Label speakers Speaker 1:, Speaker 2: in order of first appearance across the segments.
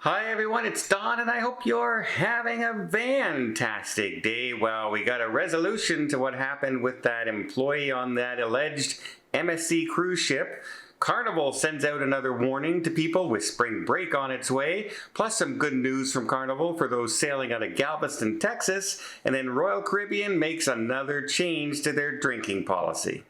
Speaker 1: Hi everyone, it's Don and I hope you're having a fantastic day. Well, we got a resolution to what happened with that employee on that alleged MSC cruise ship. Carnival sends out another warning to people with spring break on its way, plus some good news from Carnival for those sailing out of Galveston, Texas, and then Royal Caribbean makes another change to their drinking policy.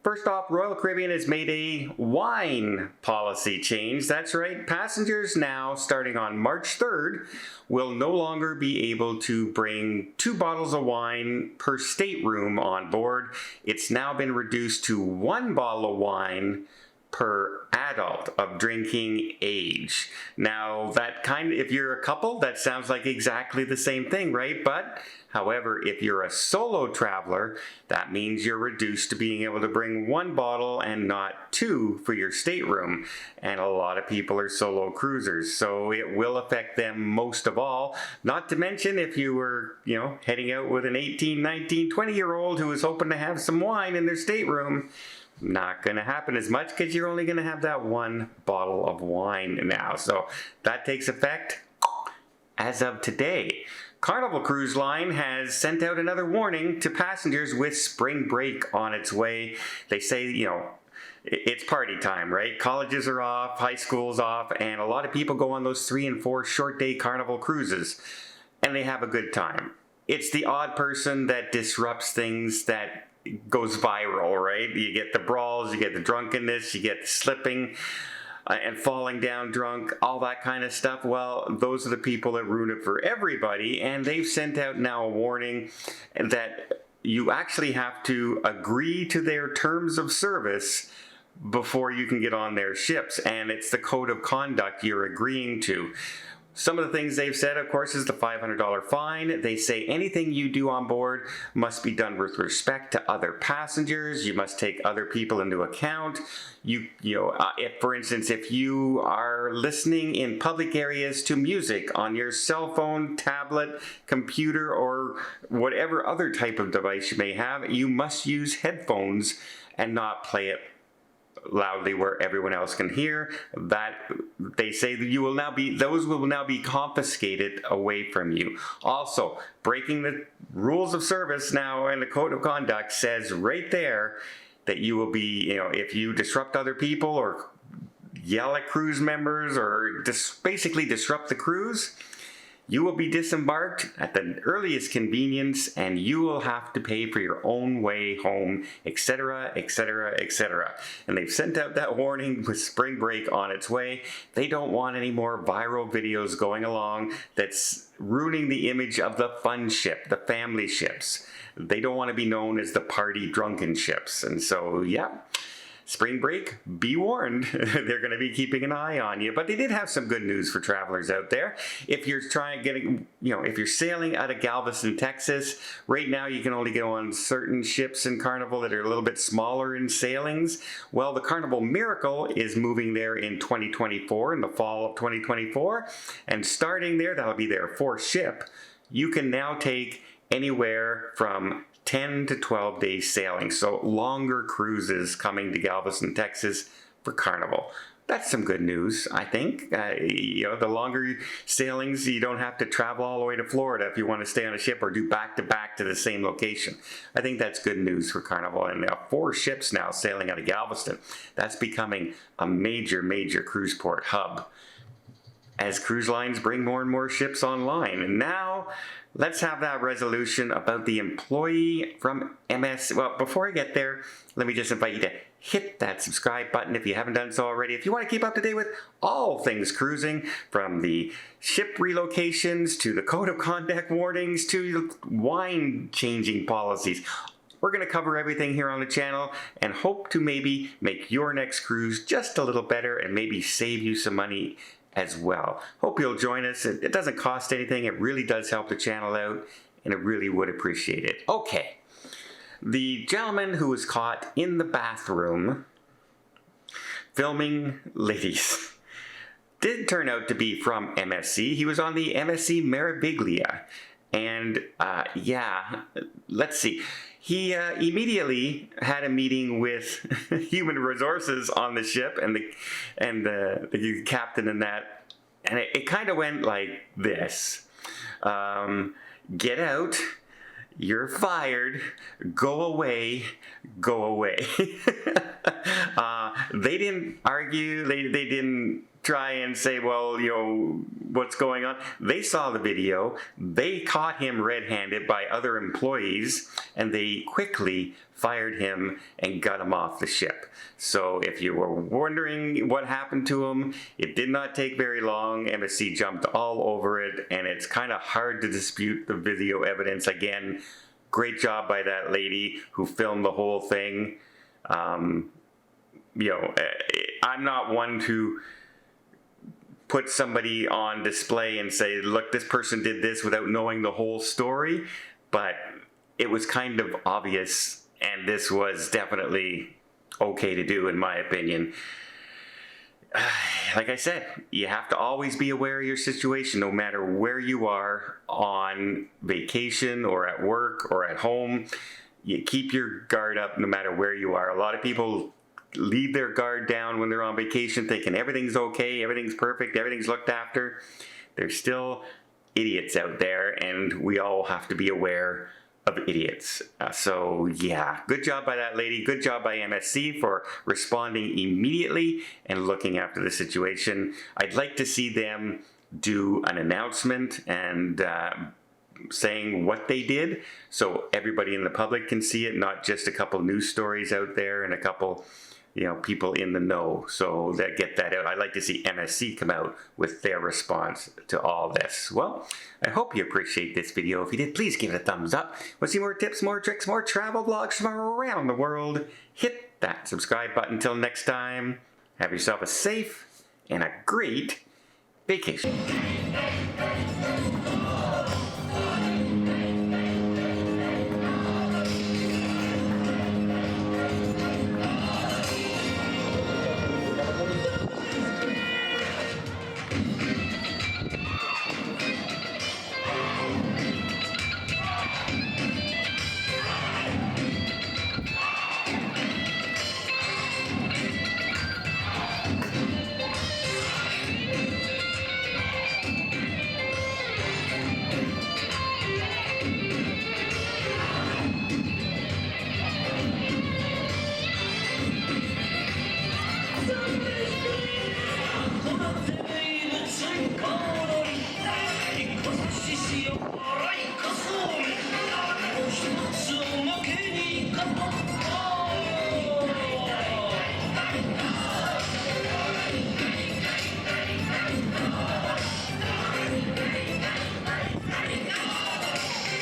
Speaker 1: First off, Royal Caribbean has made a wine policy change. That's right, passengers now, starting on March 3rd, will no longer be able to bring 2 bottles of wine per stateroom on board. It's now been reduced to 1 bottle of wine per adult of drinking age. Now, if you're a couple, that sounds like exactly the same thing, right? But however, if you're a solo traveler, that means you're reduced to being able to bring 1 bottle and not 2 for your stateroom. And a lot of people are solo cruisers, so it will affect them most of all. Not to mention if you were, heading out with an 18, 19, 20-year-old who is hoping to have some wine in their stateroom. Not going to happen as much because you're only going to have that 1 bottle of wine now. So that takes effect as of today. Carnival Cruise Line has sent out another warning to passengers with spring break on its way. They say, it's party time, right? Colleges are off, high school's off, and a lot of people go on those 3 and 4 short day Carnival cruises, and they have a good time. It's the odd person that disrupts things that goes viral, right? You get the brawls, you get the drunkenness, you get the slipping and falling down drunk, all that kind of stuff. Well, those are the people that ruin it for everybody, and they've sent out now a warning that you actually have to agree to their terms of service before you can get on their ships, and it's the code of conduct you're agreeing to. Some of the things they've said, of course, is the $500 fine. They say anything you do on board must be done with respect to other passengers. You must take other people into account. If, for instance, if you are listening in public areas to music on your cell phone, tablet, computer, or whatever other type of device you may have, you must use headphones and not play it loudly where everyone else can hear. That they say that those will now be confiscated away from you. Also, breaking the rules of service now and the code of conduct says right there that you will be, if you disrupt other people or yell at cruise members or just basically disrupt the cruise, you will be disembarked at the earliest convenience and you will have to pay for your own way home, etc., etc., etc. And they've sent out that warning with spring break on its way. They don't want any more viral videos going along that's ruining the image of the fun ship, the family ships. They don't want to be known as the party drunken ships. And so, yeah. Spring break, be warned, they're going to be keeping an eye on you. But they did have some good news for travelers out there. If you're if you're sailing out of Galveston, Texas, right now you can only go on certain ships in Carnival that are a little bit smaller in sailings. Well, the Carnival Miracle is moving there in 2024, in the fall of 2024. And starting there, that'll be their 4th ship. You can now take anywhere from 10 to 12 days sailing, so longer cruises coming to Galveston, Texas for Carnival. That's some good news, I think. The longer sailings, you don't have to travel all the way to Florida if you want to stay on a ship or do back-to-back to the same location. I think that's good news for Carnival. And 4 ships now sailing out of Galveston. That's becoming a major, major cruise port hub as cruise lines bring more and more ships online. And now, let's have that resolution about the employee from MS. Well, before I get there, let me just invite you to hit that subscribe button if you haven't done so already. If you want to keep up to date with all things cruising, from the ship relocations to the code of conduct warnings to wine changing policies, we're going to cover everything here on the channel and hope to maybe make your next cruise just a little better and maybe save you some money as well. Hope you'll join us. It doesn't cost anything. It really does help the channel out, and I really would appreciate it. Okay. The gentleman who was caught in the bathroom filming ladies did turn out to be from MSC. He was on the MSC Meraviglia, And yeah, let's see. He immediately had a meeting with human resources on the ship and the captain and that, and it kind of went like this: get out, you're fired, go away, go away. They didn't argue. They didn't try and say, well, you know, what's going on. They saw the video. They caught him red-handed by other employees, and they quickly fired him and got him off the ship. So if you were wondering what happened to him, it did not take very long. MSC jumped all over it, and it's kind of hard to dispute the video evidence. Again, great job by that lady who filmed the whole thing. You know, I'm not one to put somebody on display and say, look, this person did this without knowing the whole story, but it was kind of obvious, and this was definitely okay to do, in my opinion. Like I said, you have to always be aware of your situation, no matter where you are, on vacation or at work or at home. You keep your guard up no matter where you are. A lot of people leave their guard down when they're on vacation, thinking everything's okay, everything's perfect, everything's looked after. There's still idiots out there, and we all have to be aware of idiots. So yeah, good job by that lady. Good job by MSC for responding immediately and looking after the situation. I'd like to see them do an announcement and saying what they did, so everybody in the public can see it, not just a couple news stories out there and a couple, you know, people in the know. So that get that out. I'd like to see MSC come out with their response to all this. Well, I hope you appreciate this video. If you did, please give it a thumbs up. Want to see more tips, more tricks, more travel vlogs from around the world? Hit that subscribe button. Until next time, have yourself a safe and a great vacation.